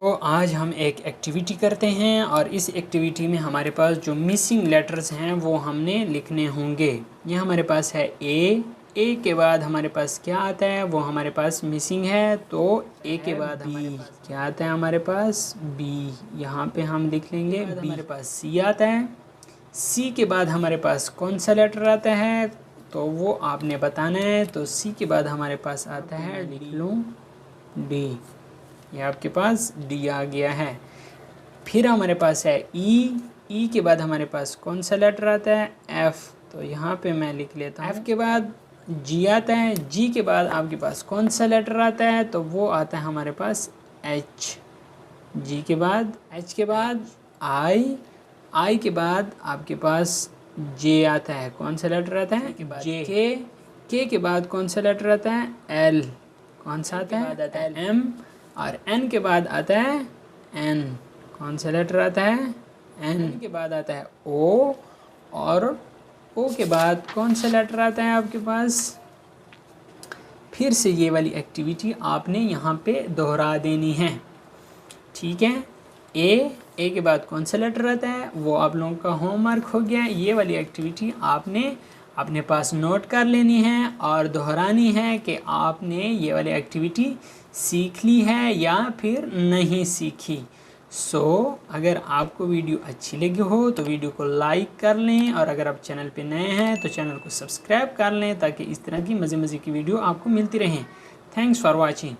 तो आज हम एक एक्टिविटी करते हैं और इस एक्टिविटी में हमारे पास जो मिसिंग लेटर्स हैं वो हमने लिखने होंगे। ये हमारे पास है ए के बाद हमारे पास क्या आता है, वो हमारे पास मिसिंग है, तो ए के बाद हमारे पास क्या आता है, हमारे पास बी, यहाँ पे हम लिख लेंगे बी। हमारे पास सी आता है, सी के बाद हमारे पास कौन सा लेटर आता है तो वो आपने बताना है। तो सी के बाद हमारे पास आता है, लिख लूँ डी, ये आपके पास डी आ गया है। फिर हमारे पास है ई के बाद हमारे पास कौन सा लेटर आता है, एफ, तो यहाँ पे मैं लिख लेता हूँ। एफ के बाद जी आता है, जी के बाद आपके पास कौन सा लेटर आता है तो वो आता है हमारे पास एच, जी के बाद एच के बाद आई के बाद आपके पास जे आता है, कौन सा लेटर आता है जे, के के बाद कौन सा लेटर आता है, एल, कौन सा आता है एम, और एन के बाद आता है एन, कौन सा लेटर आता है एन के बाद आता है ओ, और ओ के बाद कौन सा लेटर आता है आपके पास। फिर से ये वाली एक्टिविटी आपने यहाँ पे दोहरा देनी है, ठीक है। ए के बाद कौन सा लेटर आता है वो आप लोगों का होमवर्क हो गया। ये वाली एक्टिविटी आपने अपने पास नोट कर लेनी है और दोहरानी है कि आपने ये वाली एक्टिविटी सीख ली है या फिर नहीं सीखी। अगर आपको वीडियो अच्छी लगी हो तो वीडियो को लाइक कर लें, और अगर आप चैनल पे नए हैं तो चैनल को सब्सक्राइब कर लें ताकि इस तरह की मज़े की वीडियो आपको मिलती रहें। Thanks for watching.